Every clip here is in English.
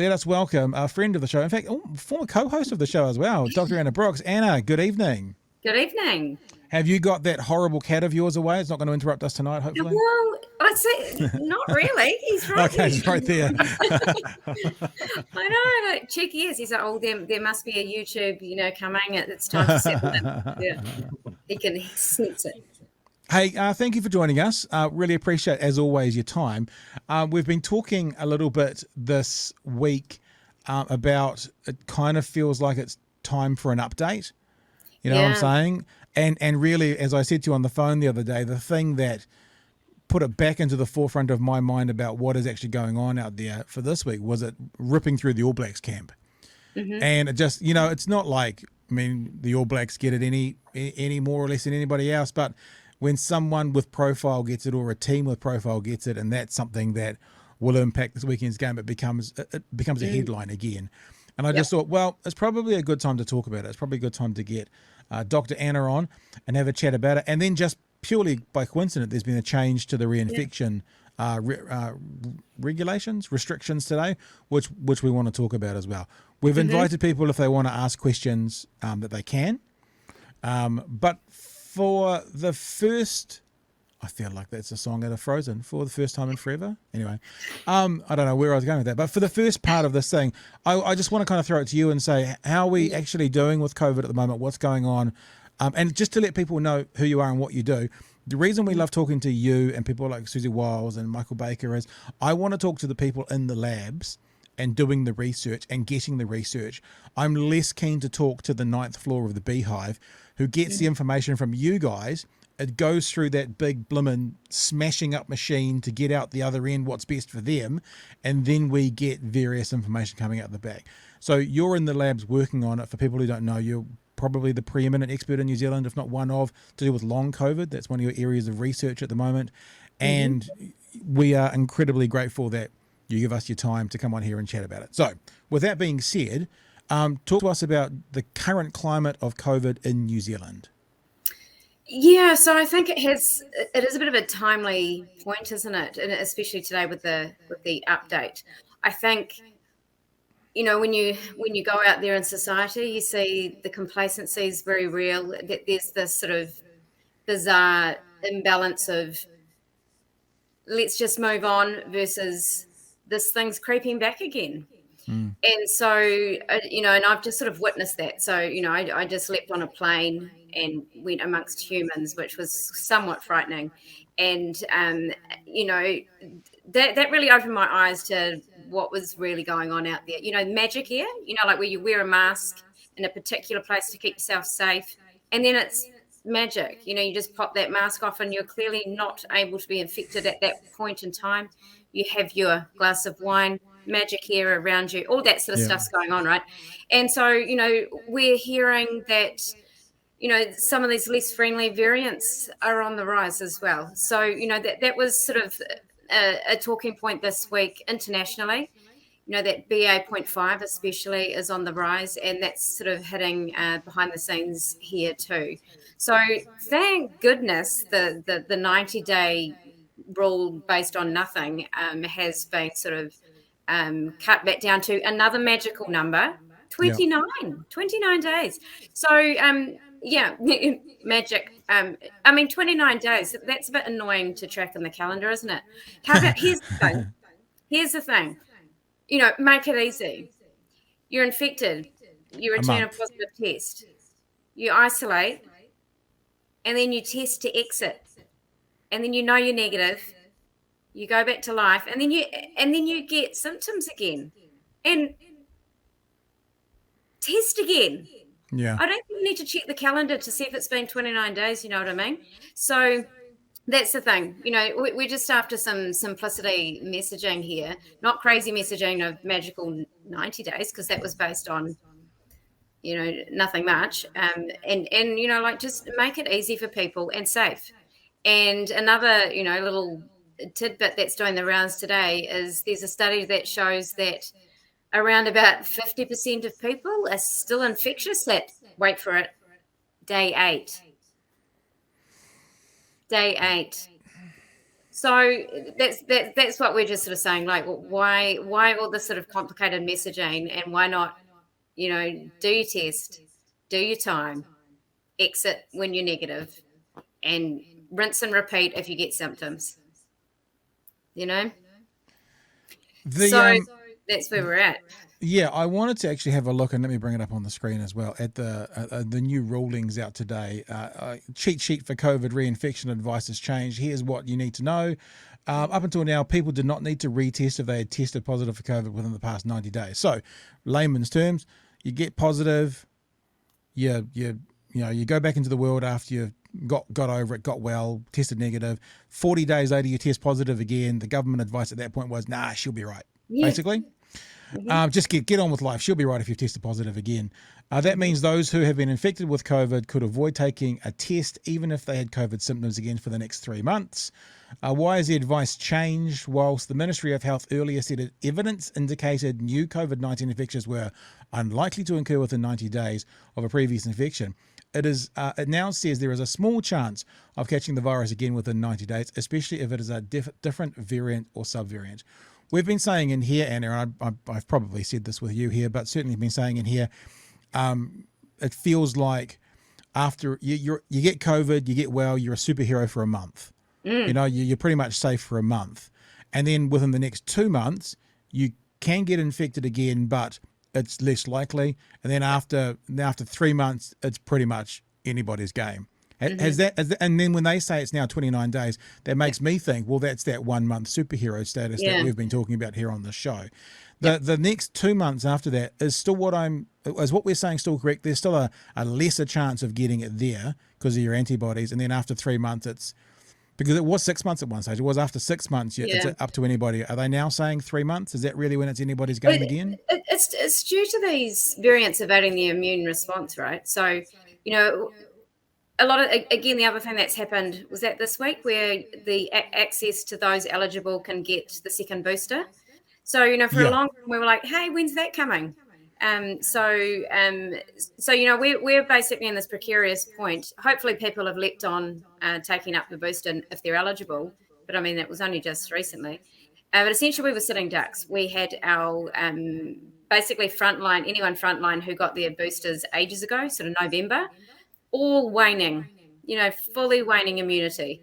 let us welcome a friend of the show. In fact, former co-host of the show as well, Dr. Anna Brooks. Anna, good evening. Good evening. Have you got that horrible cat of yours away? It's not going to interrupt us tonight, hopefully. Well, I'd say not really. He's right Okay, he's right there. I know. Cheeky is. He's like, oh, there must be a YouTube, coming. It's time to settle him. Yeah. He can sense it. Hey, thank you for joining us. Really appreciate, as always, your time. We've been talking a little bit this week about it kind of feels like it's time for an update. You know what I'm saying? And really, as I said to you on the phone the other day, the thing that put it back into the forefront of my mind about what is actually going on out there for this week was it ripping through the All Blacks camp. Mm-hmm. And it just, it's not like, the All Blacks get it any more or less than anybody else, but when someone with profile gets it or a team with profile gets it, and that's something that will impact this weekend's game, it becomes a headline again. And I just thought, well, it's probably a good time to talk about it. It's probably a good time to get Dr. Anna on and have a chat about it. And then just purely by coincidence, there's been a change to the reinfection restrictions today, which we want to talk about as well. We've invited people if they want to ask questions that they can. But for the first, I feel like that's a song out of Frozen, for the first time in forever. Anyway, I don't know where I was going with that, but for the first part of this thing, I just want to kind of throw it to you and say, how are we actually doing with COVID at the moment? What's going on? And just to let people know who you are and what you do. The reason we love talking to you and people like Susie Wiles and Michael Baker is I want to talk to the people in the labs and doing the research and getting the research. I'm less keen to talk to the 9th floor of the beehive who gets the information from you guys. It goes through that big blimmin' smashing up machine to get out the other end what's best for them, and then we get various information coming out the back. So you're in the labs working on it. For people who don't know, you're probably the preeminent expert in New Zealand, if not one of, to do with long COVID. That's one of your areas of research at the moment. And we are incredibly grateful that you give us your time to come on here and chat about it. So with that being said, talk to us about the current climate of COVID in New Zealand. Yeah, so I think it is a bit of a timely point, isn't it? And especially today with the update. I think, when you go out there in society, you see the complacency is very real. That there's this sort of bizarre imbalance of let's just move on versus this thing's creeping back again. And so, and I've just sort of witnessed that. So, I just leapt on a plane and went amongst humans, which was somewhat frightening. And, that really opened my eyes to what was really going on out there. Magic here, like where you wear a mask in a particular place to keep yourself safe. And then it's magic. You just pop that mask off and you're clearly not able to be infected at that point in time. You have your glass of wine, magic here around you, all that sort of stuff's going on, right? And so, we're hearing that, some of these less friendly variants are on the rise as well. So, that was sort of a talking point this week internationally. That BA.5 especially is on the rise, and that's sort of hitting behind the scenes here too. So thank goodness the 90-day rule based on nothing has been sort of cut back down to another magical number, 29 days. So magic. 29 days, that's a bit annoying to track in the calendar, isn't it? How about here's the thing, make it easy. You're infected, you return a positive test, you isolate, and then you test to exit, and then you're negative, you go back to life, and then you get symptoms again, and test again. Yeah. I don't think you need to check the calendar to see if it's been 29 days, you know what I mean? So that's the thing. We're just after some simplicity messaging here, not crazy messaging of magical 90 days, because that was based on, nothing much. And just make it easy for people and safe. And another, little tidbit that's doing the rounds today is there's a study that shows that around about 50% of people are still infectious at, wait for it, day 8. So that's what we're just sort of saying, like, why all this sort of complicated messaging, and why not, do your test, do your time, exit when you're negative, and rinse and repeat if you get symptoms, you know? The So that's where we're at. Yeah, I wanted to actually have a look, and let me bring it up on the screen as well, at the new rulings out today. Cheat sheet for COVID reinfection advice has changed. Here's what you need to know. Up until now, people did not need to retest if they had tested positive for COVID within the past 90 days. So, layman's terms, you get positive, you go back into the world after you've got over it, got well, tested negative. 40 days later, you test positive again. The government advice at that point was, nah, she'll be right, basically. Just get on with life. She'll be right if you've tested positive again. That means those who have been infected with COVID could avoid taking a test even if they had COVID symptoms again for the next 3 months. Why has the advice changed? Whilst the Ministry of Health earlier said that evidence indicated new COVID-19 infections were unlikely to occur within 90 days of a previous infection, it now says there is a small chance of catching the virus again within 90 days, especially if it is a different variant or subvariant. We've been saying in here, Anna, and I've probably said this with you here, but certainly been saying in here, it feels like after you get COVID, you get well, you're a superhero for a month. You're pretty much safe for a month. And then within the next 2 months, you can get infected again, but it's less likely. And then after 3 months, it's pretty much anybody's game. And then when they say it's now 29 days, that makes me think, well, that's that 1 month superhero status that we've been talking about here on the show. The next 2 months after that is still what we're saying still correct. There's still a lesser chance of getting it there because of your antibodies. And then after 3 months, it's because it was 6 months at one stage. It was after 6 months, it's up to anybody. Are they now saying 3 months? Is that really when it's anybody's game again? It's due to these variants evading the immune response, right? So, a lot of, again, the other thing that's happened was that this week where the access to those eligible can get the second booster. So, for a long time we were like, hey, when's that coming? So we're basically in this precarious point. Hopefully people have leapt on taking up the booster if they're eligible. But I mean, that was only just recently. But essentially we were sitting ducks. We had our basically anyone frontline who got their boosters ages ago, sort of November, all waning, fully waning immunity.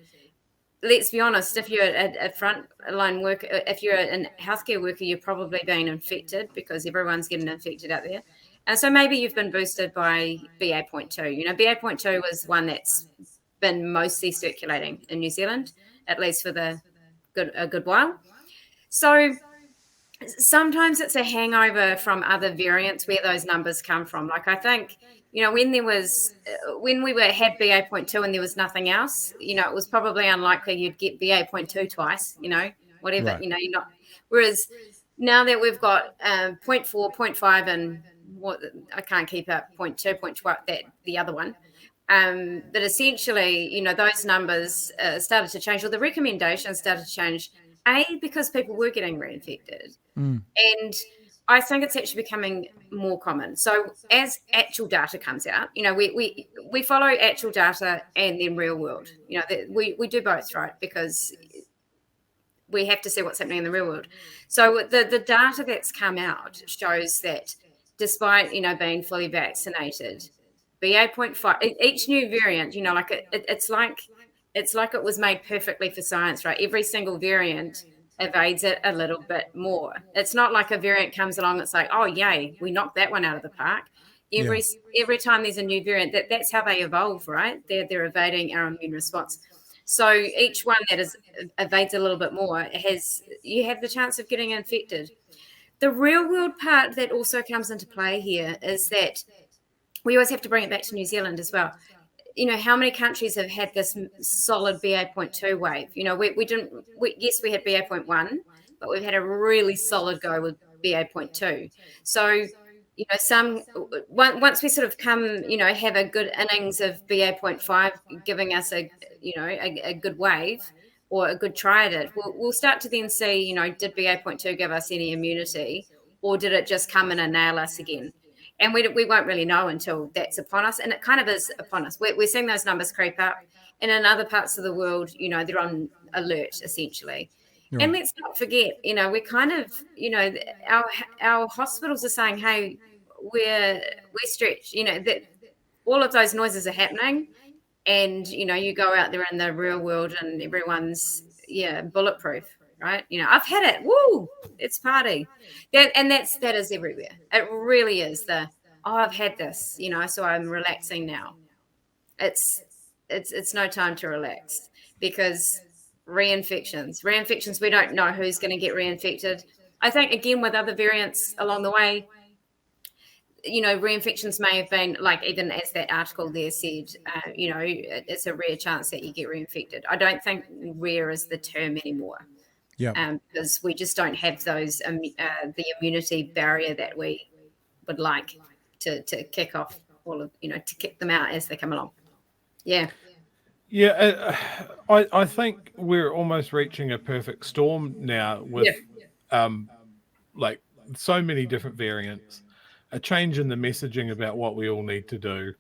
Let's be honest, if you're a frontline worker, if you're a healthcare worker, you're probably being infected because everyone's getting infected out there. And so maybe you've been boosted by BA.2. BA.2 was one that's been mostly circulating in New Zealand, at least for a good while. So sometimes it's a hangover from other variants where those numbers come from. Like I think, when we had BA.2 and there was nothing else, it was probably unlikely you'd get BA.2 twice, whatever, Right. you're not. Whereas now that we've got 0.4, 0.5, and what I can't keep up, 0.2, 0.2, that the other one. But essentially, those numbers started to change, or the recommendations started to change, because people were getting reinfected. And I think it's actually becoming more common. So as actual data comes out, we follow actual data and then real world. We do both, right? Because we have to see what's happening in the real world. So the data that's come out shows that despite, being fully vaccinated, BA.5, each new variant, it's like it was made perfectly for science, right? Every single variant evades it a little bit more. It's not like a variant comes along, it's like, oh yay, we knocked that one out of the park. Every time there's a new variant, that's how they evolve, right? They're evading our immune response. So each one that evades a little bit more you have the chance of getting infected. The real world part that also comes into play here is that we always have to bring it back to New Zealand as well. How many countries have had this solid BA.2 wave? Yes, we had BA.1, but we've had a really solid go with BA.2. So, once we sort of come, have a good innings of BA.5 giving us a good wave or a good try at it, we'll start to then see, did BA.2 give us any immunity, or did it just come in and nail us again? And we won't really know until that's upon us. And it kind of is upon us. We're seeing those numbers creep up. And in other parts of the world, they're on alert essentially. You're And right. let's not forget, we're kind of, our hospitals are saying, hey, we're stretched, that all of those noises are happening. And, you go out there in the real world and everyone's, bulletproof, right? I've had it. Woo, it's party. That is everywhere. It really is I've had this, so I'm relaxing now. It's no time to relax because reinfections, we don't know who's going to get reinfected. I think, again, with other variants along the way, reinfections may have been, like, even as that article there said, it's a rare chance that you get reinfected. I don't think rare is the term anymore, Yeah. because we just don't have those the immunity barrier that we would like to kick off all of, to kick them out as they come along. Yeah. Yeah, I think we're almost reaching a perfect storm now with like so many different variants, a change in the messaging about what we all need to do,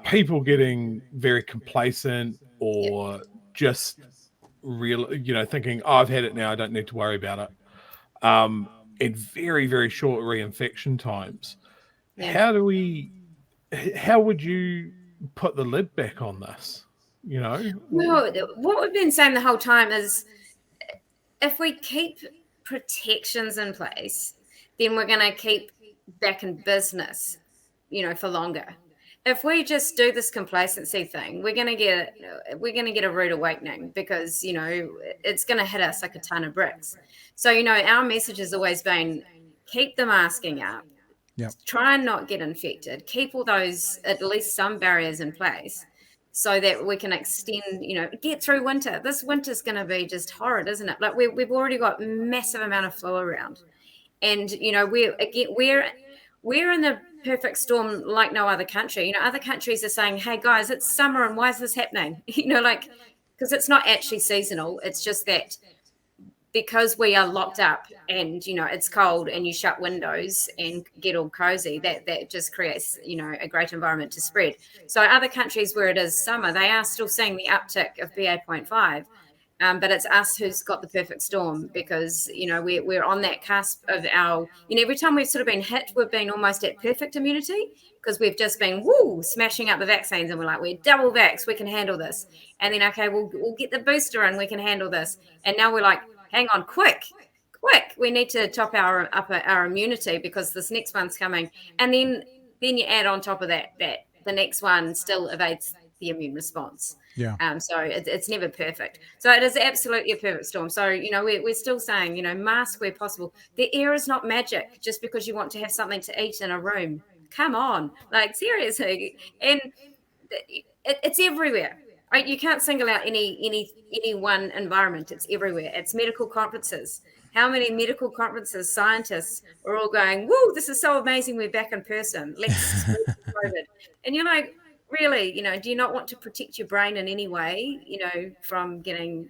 people getting very complacent or just real, thinking, oh, I've had it now, I don't need to worry about it, and very, very short reinfection times. Yeah. How would you put the lid back on this? Well, what we've been saying the whole time is, if we keep protections in place, then we're going to keep back in business, for longer. If we just do this complacency thing, we're going to get a rude awakening, because it's going to hit us like a ton of bricks. So our message has always been, keep the masking up. Yep. Try and not get infected. Keep all those, at least some barriers in place, so that we can extend, get through winter. This winter's going to be just horrid, isn't it? Like, we've already got massive amount of flu around, and we're in the perfect storm like no other country. Other countries are saying, hey guys, it's summer, and why is this happening? Because it's not actually seasonal. It's just that because we are locked up and it's cold and you shut windows and get all cozy, that just creates a great environment to spread. So other countries where it is summer, they are still seeing the uptick of BA.5, but it's us who's got the perfect storm, because we're on that cusp of our, every time we've sort of been hit, we've been almost at perfect immunity, because we've just been smashing up the vaccines, and we're like, we're double vax, we can handle this. And then, okay, we'll get the booster and we can handle this. And now we're like, hang on, quick, we need to top our immunity, because this next one's coming. And then you add on top of that the next one still evades the immune response. Yeah. So it's never perfect. So it is absolutely a perfect storm. So, we're still saying, mask where possible. The air is not magic just because you want to have something to eat in a room. Come on, like, seriously. And it's everywhere. Right? You can't single out any one environment. It's everywhere. It's medical conferences. How many medical conferences, scientists are all going, woo, this is so amazing, we're back in person. Let's COVID. And you're like, really, do you not want to protect your brain in any way, from getting...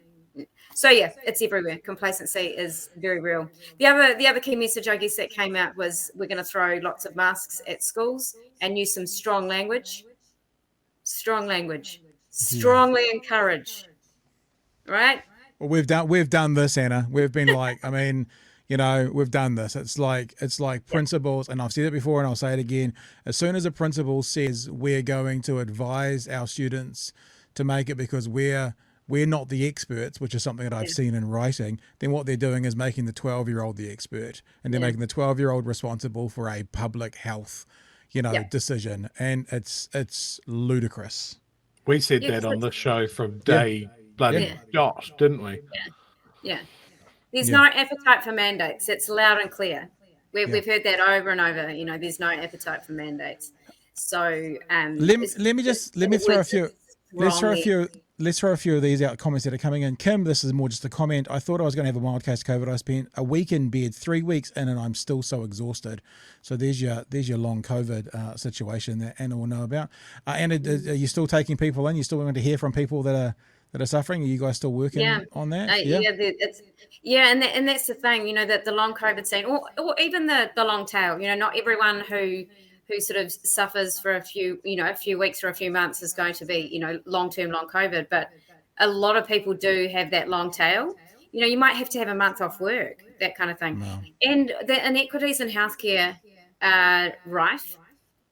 So yeah, it's everywhere. Complacency is very real. The other key message, I guess, that came out was, we're going to throw lots of masks at schools and use some strong language. Strongly encourage, right? Well, we've done this, Anna. We've been like, I mean, we've done this. It's like principals, and I've said it before and I'll say it again. As soon as a principal says we're going to advise our students to make it because we're not the experts, which is something that I've seen in writing, then what they're doing is making the 12-year-old the expert, and they're making the 12-year-old responsible for a public health, decision, and it's ludicrous. We said that on this show from day bloody dot, didn't we? Yeah. There's no appetite for mandates. It's loud and clear. We've heard that over and over. There's no appetite for mandates. So let's throw a few of these out, comments that are coming in. Kim, this is more just a comment. I thought I was going to have a mild case of COVID. I spent a week in bed, 3 weeks in, and I'm still so exhausted. So there's your long COVID situation that Anna will know about. Anna, are you still taking people in? You still want to hear from people that are suffering? Are you guys still working on that? And that's the thing, that the long COVID scene, or even the long tail. Not everyone who who sort of suffers for a few weeks or a few months is going to be, long-term long COVID. But a lot of people do have that long tail. You might have to have a month off work, that kind of thing. No. And the inequities in healthcare are rife.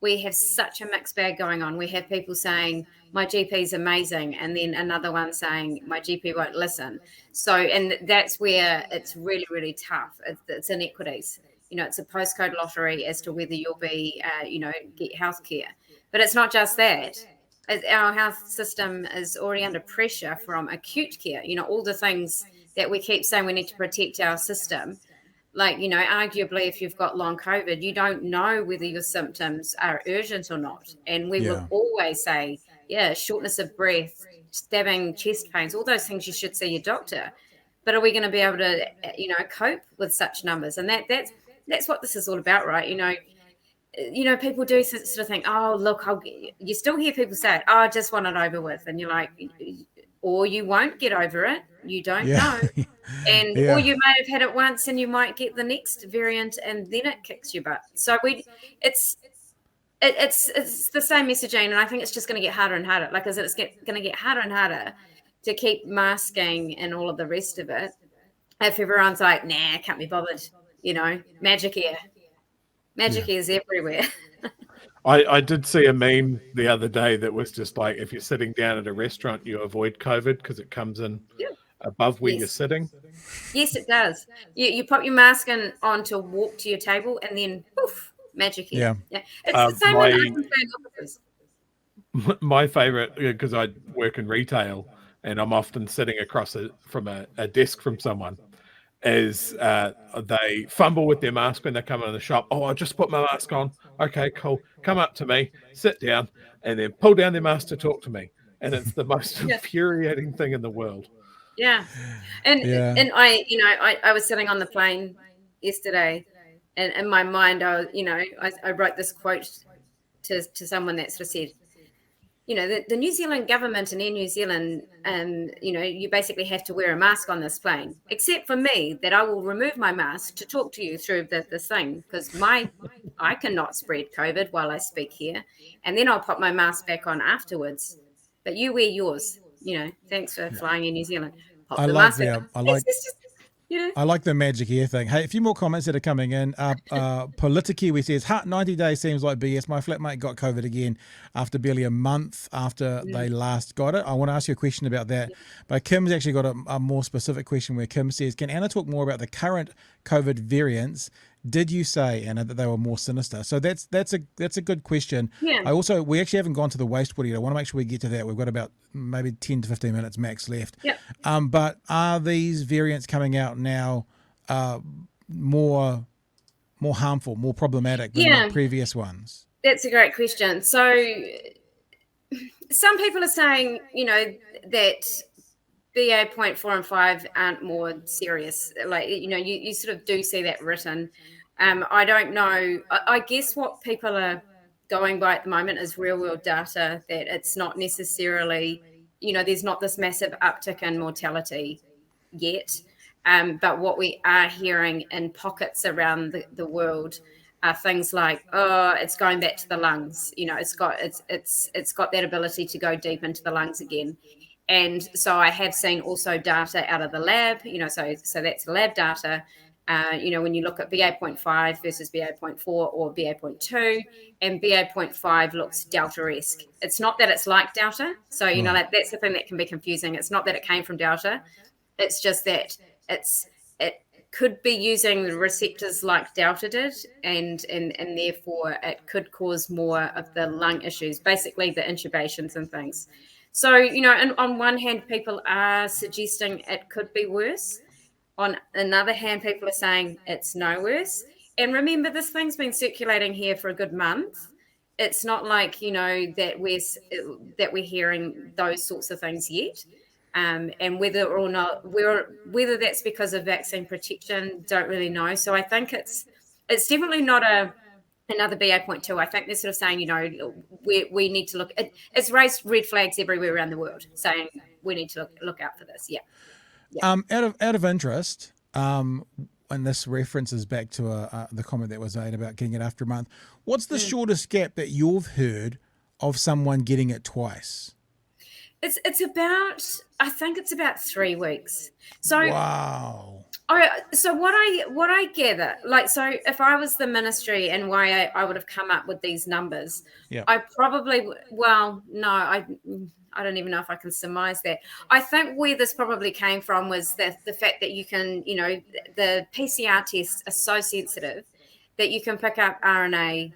We have such a mixed bag going on. We have people saying, my GP is amazing, and then another one saying, my GP won't listen. So, and that's where it's really, really tough. It's inequities. It's a postcode lottery as to whether you'll be, get healthcare. But it's not just that. Our health system is already under pressure from acute care. All the things that we keep saying we need to protect our system. Like, arguably, if you've got long COVID, you don't know whether your symptoms are urgent or not. And we will always say, shortness of breath, stabbing, chest pains, all those things you should see your doctor. But are we going to be able to, cope with such numbers? And that's what this is all about, right? People do sort of think, oh, look, you still hear people say, oh, I just want it over with. And you're like, or you won't get over it. You don't know. And or you may have had it once and you might get the next variant and then it kicks your butt. So it's the same messaging, and I think it's just going to get harder and harder. Like, it's going to get harder and harder to keep masking and all of the rest of it. If everyone's like, nah, can't be bothered, magic air. Magic is everywhere. I did see a meme the other day that was just like, if you're sitting down at a restaurant, you avoid COVID because it comes in above where you're sitting. Yes, it does. You pop your mask on to walk to your table, and then poof, magic air. Yeah. It's the same with offices. My favorite, because I work in retail and I'm often sitting across from a desk from someone, is they fumble with their mask when they come in the shop. Oh, I just put my mask on. Okay, cool. Come up to me, sit down, and then pull down their mask to talk to me. And it's the most infuriating thing in the world. Yeah. And I was sitting on the plane yesterday, and in my mind, I wrote this quote to someone that sort of said, the New Zealand government and Air New Zealand, you basically have to wear a mask on this plane, except for me, that I will remove my mask to talk to you through this thing, because I cannot spread COVID while I speak here, and then I'll pop my mask back on afterwards. But you wear yours. Thanks for flying in New Zealand. I like the magic air thing. Hey, a few more comments that are coming in. Politikiwi says, 90 days seems like BS. My flatmate got COVID again after barely a month after they last got it. I want to ask you a question about that. But Kim's actually got a more specific question where Kim says, can Anna talk more about the current COVID variants? Did you say, Anna, that they were more sinister? So that's a good question. Yeah. We actually haven't gone to the wastewater yet. I want to make sure we get to that. We've got about maybe 10 to 15 minutes max left. Yeah. But are these variants coming out now more harmful, more problematic than the previous ones? That's a great question. So some people are saying, that BA.4 and 5 aren't more serious. Like, you sort of do see that written. I don't know. I guess what people are going by at the moment is real world data, that it's not necessarily, there's not this massive uptick in mortality yet. But what we are hearing in pockets around the world are things like, oh, it's going back to the lungs. It's got that ability to go deep into the lungs again. And so I have seen also data out of the lab, so that's lab data. When you look at BA.5 versus BA.4 or BA.2, and BA.5 looks Delta-esque. It's not that it's like Delta. So, that's the thing that can be confusing. It's not that it came from Delta. It's just that it could be using the receptors like Delta did, and therefore it could cause more of the lung issues, basically the intubations and things. So, and on one hand, people are suggesting it could be worse. On another hand, people are saying it's no worse. And remember, this thing's been circulating here for a good month. It's not like, that we're hearing those sorts of things yet. And whether or not whether that's because of vaccine protection, don't really know. So I think it's definitely not another BA.2. I think they're sort of saying, we need to look. It's raised red flags everywhere around the world, saying we need to look out for this. Yeah. Out of interest, and this references back to the comment that was made about getting it after a month. What's the shortest gap that you've heard of someone getting it twice? It's about, I think it's about 3 weeks. So wow. So what I gather, like, so if I was the ministry and why I would have come up with these numbers, I probably, well, no, I don't even know if I can surmise that. I think where this probably came from was the fact that you can, the PCR tests are so sensitive that you can pick up RNA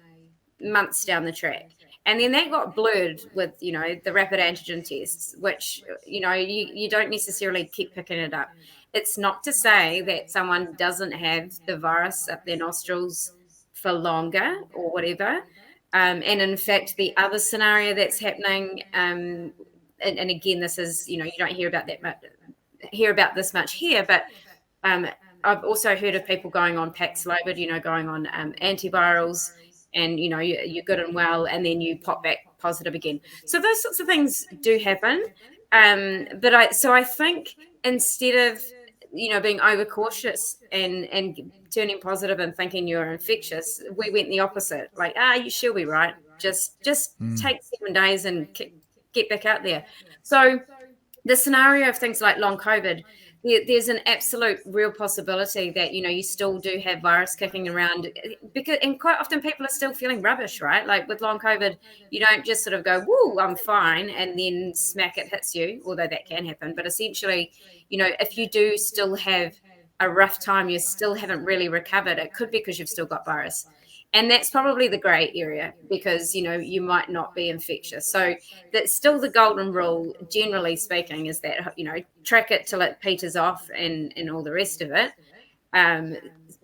months down the track. And then that got blurred with, the rapid antigen tests, which, you don't necessarily keep picking it up. It's not to say that someone doesn't have the virus up their nostrils for longer or whatever. And in fact, the other scenario that's happening, and again, this is, you don't hear about this much here, but I've also heard of people going on Paxlovid, going on antivirals, and you're good and well, and then you pop back positive again. So those sorts of things do happen. But I think instead of being overcautious and turning positive and thinking you're infectious, we went the opposite. Like, you sure be right. Just take 7 days and get back out there. So the scenario of things like long COVID, there's an absolute real possibility that you still do have virus kicking around, and quite often people are still feeling rubbish, right? Like with long COVID, you don't just sort of go, "Woo, I'm fine," and then smack it hits you, although that can happen. But essentially, if you do still have a rough time, you still haven't really recovered, it could be because you've still got virus. And that's probably the gray area, because, you might not be infectious. So that's still the golden rule, generally speaking, is that, track it till it peters off and all the rest of it.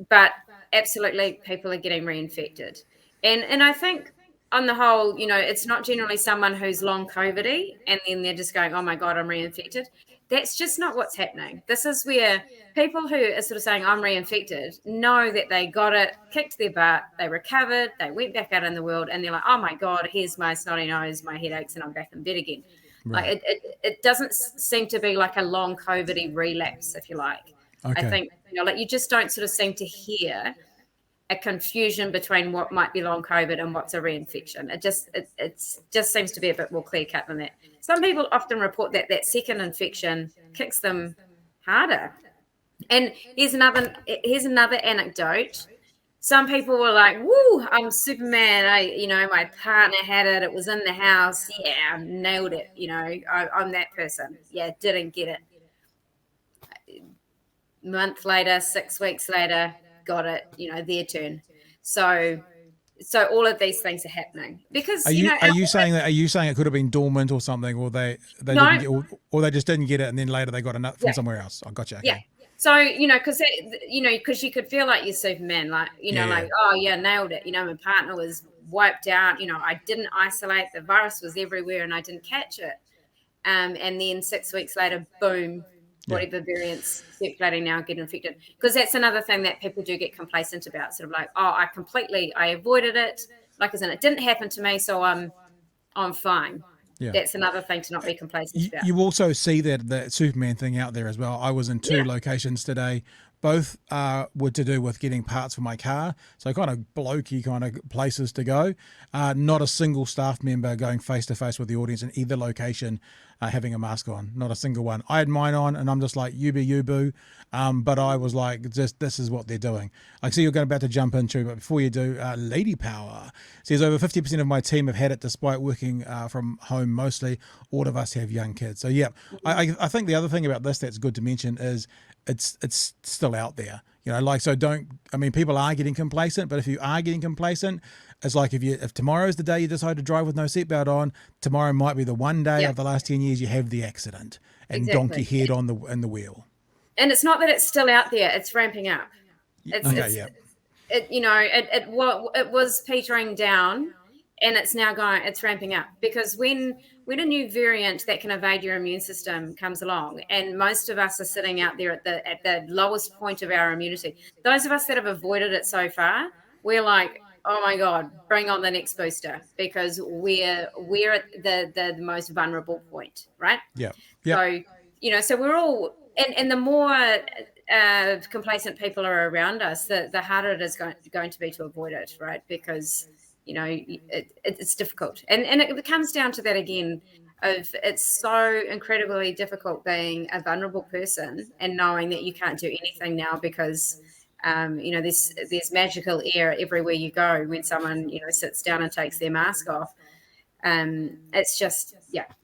But absolutely, people are getting reinfected. And I think on the whole, it's not generally someone who's long COVID-y and then they're just going, oh my God, I'm reinfected. That's just not what's happening. This is where people who are sort of saying I'm reinfected know that they got it, kicked their butt, they recovered, they went back out in the world, and they're like, oh my God, here's my snotty nose, my headaches, and I'm back in bed again. Right. Like it doesn't seem to be like a long COVID-y relapse, if you like. Okay. I think, like you just don't sort of seem to hear a confusion between what might be long COVID and what's a reinfection. It just seems to be a bit more clear cut than that. Some people often report that second infection kicks them harder. And here's another anecdote. Some people were like, "Woo, I'm Superman. My partner had it. It was in the house. Yeah, I nailed it. I'm that person. Yeah, didn't get it. A month later, 6 weeks later, got it. Their turn. So all of these things are happening because are you saying it could have been dormant or something, or they no. didn't get, or they just didn't get it, and then later they got a nut from somewhere else? I gotcha. Okay. Yeah. So because you could feel like you're Superman, like like, oh yeah, nailed it. My partner was wiped out. I didn't isolate. The virus was everywhere, and I didn't catch it. And then 6 weeks later, boom. Whatever variants circulating now get infected, because that's another thing that people do get complacent about, sort of like, oh, I avoided it, like as in it didn't happen to me, so I'm fine. That's another thing to not be complacent about. You also see that Superman thing out there as well. I was in 2 locations today. Both were to do with getting parts for my car, so kind of blokey kind of places to go. Not a single staff member going face to face with the audience in either location having a mask on. Not a single one. I had mine on, and I'm just like, you be you, boo. But I was like, just this is what they're doing. I see you're about to jump into, but before you do, Lady Power says over 50% of my team have had it despite working from home mostly. All of us have young kids. So yeah, I think the other thing about this that's good to mention is it's still out there, people are getting complacent, but if you are getting complacent, it's like if tomorrow's the day you decide to drive with no seatbelt on, tomorrow might be the one day of the last 10 years you have the accident and donkey head in the wheel. And it's not that it's still out there, it's ramping up. It was petering down, and it's now it's ramping up, because when a new variant that can evade your immune system comes along, and most of us are sitting out there at the lowest point of our immunity, those of us that have avoided it so far, we're like, oh my God, bring on the next booster, because we're at the most vulnerable point, right? Yeah. So, so we're all, and the more complacent people are around us, the harder it is going to be to avoid it, right? Because, it's difficult. And it comes down to that again of it's so incredibly difficult being a vulnerable person and knowing that you can't do anything now because, there's magical air everywhere you go when someone, sits down and takes their mask off. It's just,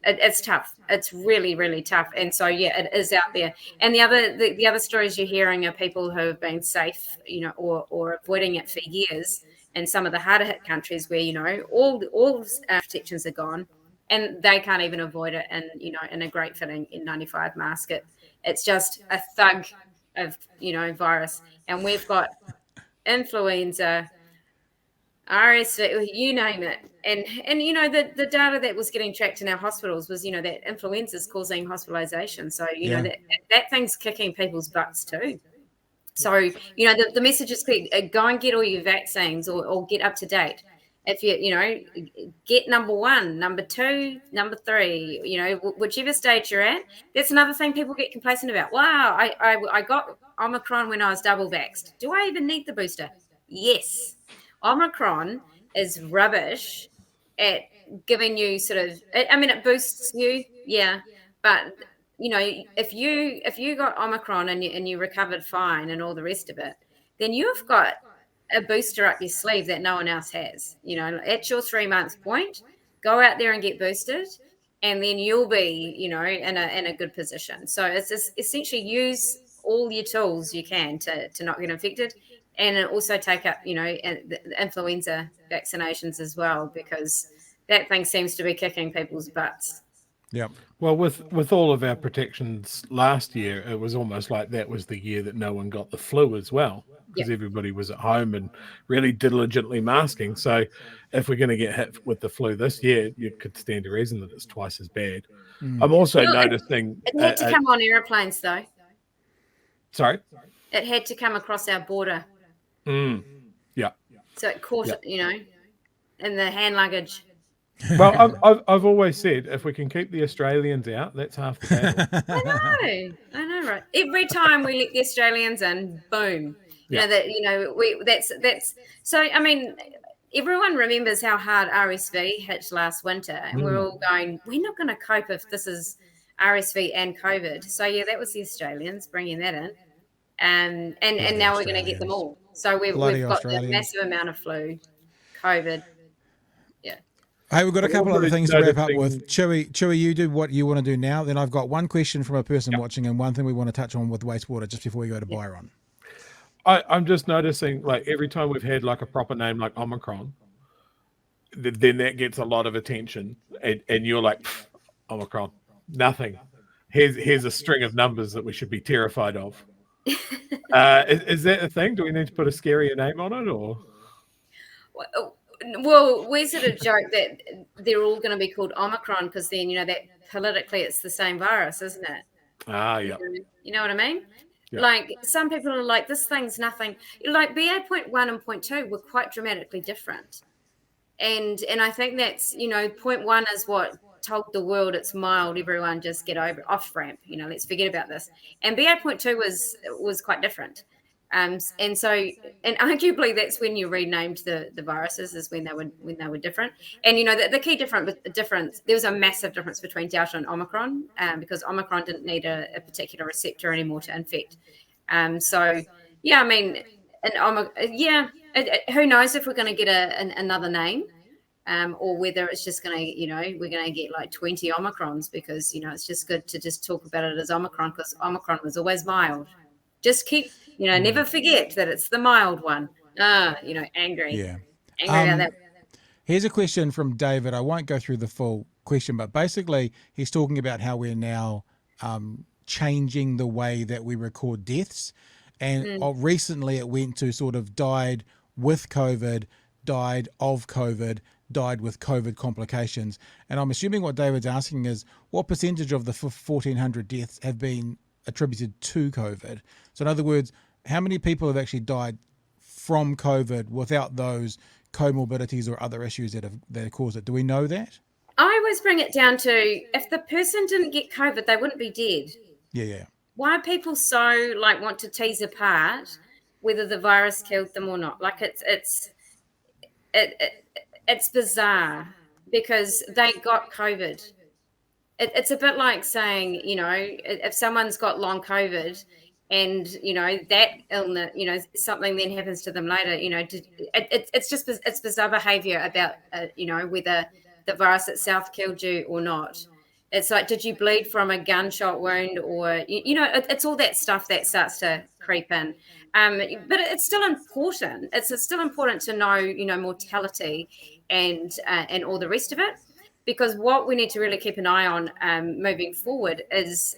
it's tough. It's really, really tough. And so, it is out there. And the other stories you're hearing are people who have been safe, or avoiding it for years. And some of the harder hit countries where, all protections are gone and they can't even avoid it. And, in a great fitting N95 mask, it's just a thug of, virus. And we've got influenza, RSV, you name it. And the data that was getting tracked in our hospitals was, that influenza is causing hospitalization. So, that thing's kicking people's butts too. So, the message is clear. Go and get all your vaccines or get up to date. If get number 1, number 2, number 3, whichever stage you're at. That's another thing people get complacent about. Wow, I got Omicron when I was double vaxxed. Do I even need the booster? Yes. Omicron is rubbish at giving you it boosts you, but if you got Omicron and you recovered fine and all the rest of it, then you've got a booster up your sleeve that no one else has. At your 3-month point, go out there and get boosted, and then you'll be, in a good position. So it's just essentially use all your tools you can to not get infected. And also take up, the influenza vaccinations as well, because that thing seems to be kicking people's butts. Yeah. Well, with all of our protections last year, it was almost like that was the year that no one got the flu as well, because everybody was at home and really diligently masking. So if we're going to get hit with the flu this year, you could stand to reason that it's twice as bad. I'm also noticing... It had to come on airplanes, though. Sorry? It had to come across our border. Yeah. So it caught it, in the hand luggage. Well, I've always said if we can keep the Australians out, that's half the battle. I know, right? Every time we let the Australians in, boom. That's so. I mean, everyone remembers how hard RSV hit last winter, and we're all going, we're not going to cope if this is RSV and COVID. So that was the Australians bringing that in, and now we're going to get them all. So we've got a massive amount of flu, COVID. Yeah. Hey, we've got a couple other things to wrap up with. Chewy, you do what you want to do now. Then I've got one question from a person watching and one thing we want to touch on with wastewater just before we go to Byron. I'm just noticing, like, every time we've had like a proper name like Omicron, then that gets a lot of attention, and you're like, Omicron, nothing. Here's a string of numbers that we should be terrified of. Is that a thing? Do we need to put a scarier name on it, or? Well, we sort of joke that they're all going to be called Omicron because then, that politically it's the same virus, isn't it? Ah, yeah. You know what I mean? Yeah. Like, some people are like, this thing's nothing. Like BA.1 and .2 were quite dramatically different. And I think that's, 0.1 is what told the world it's mild, everyone just get over off ramp, let's forget about this. And BA.2 was quite different. And arguably that's when you renamed the viruses, is when they were different. And the key difference, there was a massive difference between Delta and Omicron, because Omicron didn't need a particular receptor anymore to infect. Who knows if we're going to get another name, or whether it's just going to, we're going to get like 20 Omicrons, because it's just good to just talk about it as Omicron, because Omicron was always mild. Just keep, never forget that it's the mild one. Angry. Yeah. Angry about that. Here's a question from David. I won't go through the full question, but basically he's talking about how we're now changing the way that we record deaths. And recently it went to sort of died with COVID, died of COVID, died with COVID complications. And I'm assuming what David's asking is, what percentage of the 1,400 deaths have been attributed to COVID? So in other words, how many people have actually died from COVID without those comorbidities or other issues that have caused it? Do we know that? I always bring it down to, if the person didn't get COVID, they wouldn't be dead. Yeah. why are people so like want to tease apart whether the virus killed them or not? Like it's bizarre because they got COVID. It's a bit like saying, if someone's got long COVID and, that illness, something then happens to them later, it's bizarre behavior about, whether the virus itself killed you or not. It's like, did you bleed from a gunshot wound or, it's all that stuff that starts to creep in. But it's still important. It's still important to know, mortality and all the rest of it. Because what we need to really keep an eye on moving forward is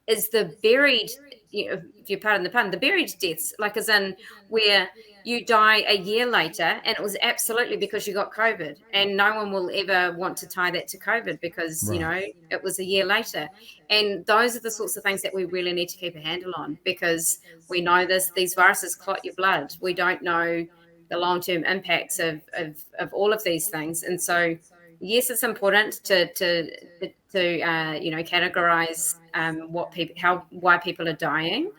the buried, if you pardon the pun, the buried deaths, like as in where you die a year later and it was absolutely because you got COVID, and no one will ever want to tie that to COVID because, Right. it was a year later. And those are the sorts of things that we really need to keep a handle on, because we know these viruses clot your blood. We don't know the long-term impacts of all of these things. And so, yes, it's important to categorize why people are dying,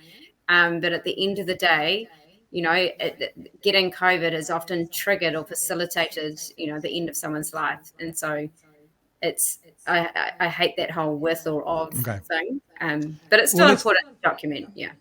but at the end of the day, getting COVID is often triggered or facilitated, the end of someone's life, and so I hate that whole with or of thing, but it's still important to document. Yeah.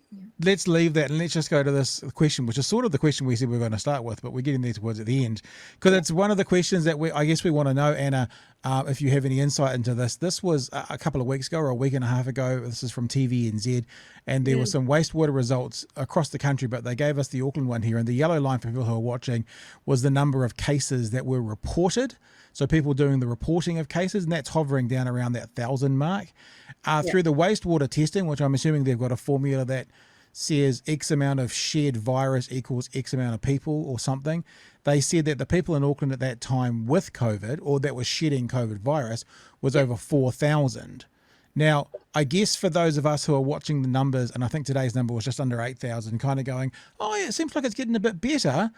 Let's leave that and let's just go to this question, which is sort of the question we said we were going to start with, but we're getting there towards at the end, because it's one of the questions that I guess we want to know, Anna, if you have any insight into this. This was a couple of weeks ago or a week and a half ago. This is from TVNZ, and there were some wastewater results across the country, but they gave us the Auckland one here, and the yellow line for people who are watching was the number of cases that were reported. So people doing the reporting of cases, and that's hovering down around that 1,000 mark. Through the wastewater testing, which I'm assuming they've got a formula that says X amount of shared virus equals X amount of people or something. They said that the people in Auckland at that time with COVID, or that was shedding COVID virus, was over 4,000. Now, I guess for those of us who are watching the numbers, and I think today's number was just under 8,000, kind of going, oh yeah, it seems like it's getting a bit better.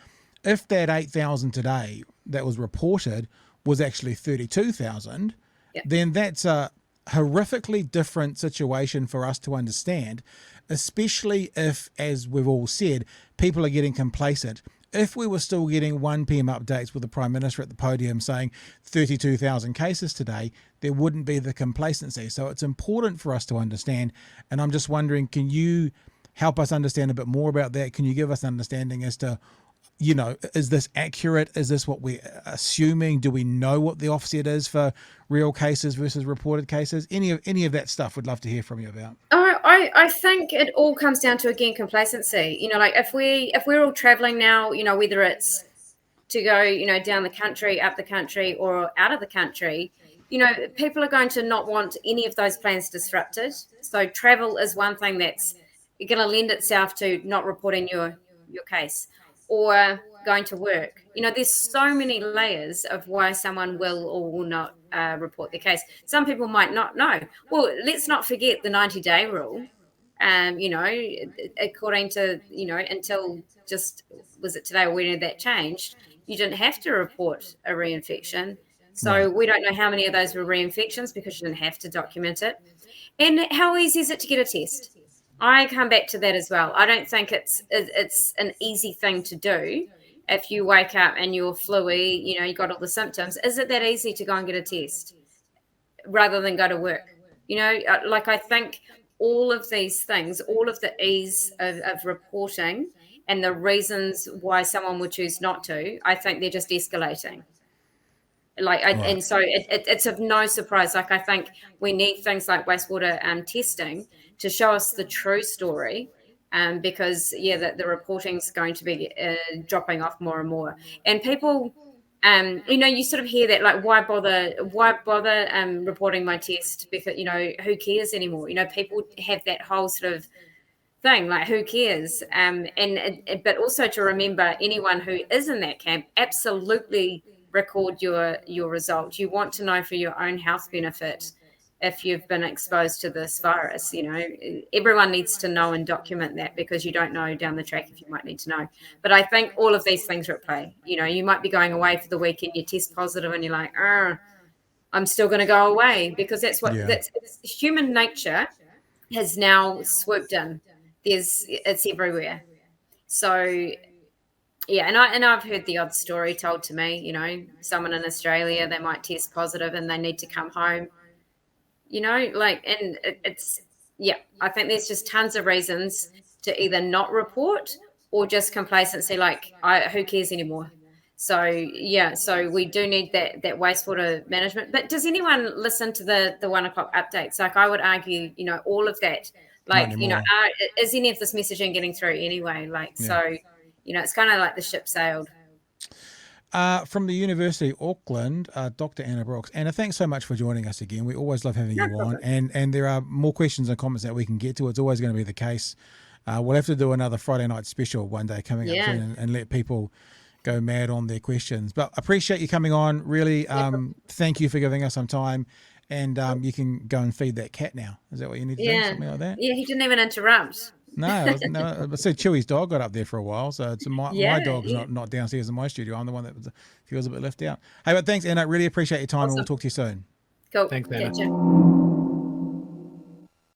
If that 8,000 today that was reported was actually 32,000, then that's a horrifically different situation for us to understand, especially if, as we've all said, people are getting complacent. If we were still getting 1 p.m. updates with the Prime Minister at the podium saying 32,000 cases today, there wouldn't be the complacency. So it's important for us to understand. And I'm just wondering, can you help us understand a bit more about that? Can you give us an understanding as to, is this accurate? Is this what we're assuming? Do we know what the offset is for real cases versus reported cases? Any of that stuff we'd love to hear from you about. I think it all comes down to, again, complacency. Like if we're all traveling now, whether it's to go, down the country, up the country, or out of the country, people are going to not want any of those plans disrupted. So travel is one thing that's going to lend itself to not reporting your case, or going to work. There's so many layers of why someone will or will not report their case. Some people might not know. Well, let's not forget the 90-day rule. According to, until just, was it today or when that changed, you didn't have to report a reinfection. So we don't know how many of those were reinfections because you didn't have to document it. And how easy is it to get a test? I come back to that as well. I don't think it's an easy thing to do. If you wake up and you're flu-y, you got all the symptoms, is it that easy to go and get a test rather than go to work? Like I think all of these things, all of the ease of reporting and the reasons why someone would choose not to, I think they're just escalating. And so it's of no surprise. Like I think we need things like wastewater testing to show us the true story, because the reporting's going to be dropping off more and more. And people, you sort of hear that, like, why bother reporting my test? Because who cares anymore? People have that whole sort of thing, like, who cares? But also to remember, anyone who is in that camp, absolutely record your result. You want to know for your own health benefit if you've been exposed to this virus. Everyone needs to know and document that, because you don't know down the track if you might need to know. But I think all of these things are at play. You might be going away for the weekend, you test positive, and you're like, I'm still going to go away, because that's what it's human nature has now swooped in. It's everywhere. So yeah, and I've heard the odd story told to me, you know, someone in Australia, they might test positive and they need to come home, you know, like, and it's, yeah, I think there's just tons of reasons to either not report or just complacency, like, who cares anymore? So yeah, so we do need that wastewater management. But does anyone listen to the 1 o'clock updates? Like, I would argue, you know, all of that, like, you know, is any of this messaging getting through anyway? Like, so, you know, it's kind of like the ship sailed. From the University of Auckland, Dr. Anna Brooks. Anna, thanks so much for joining us again. We always love having you on. And there are more questions and comments that we can get to. It's always going to be the case. We'll have to do another Friday night special one day coming up soon and let people go mad on their questions. But appreciate you coming on. Really, thank you for giving us some time. And you can go and feed that cat now. Is that what you need to do? Something like that? Yeah, he didn't even interrupt. No, I said Chewy's dog got up there for a while, so it's my dog's not downstairs in my studio. I'm the one that feels a bit left out. Hey, but thanks, Anna. Really appreciate your time, and we'll talk to you soon. Cool. Thanks, Anna. Catch you.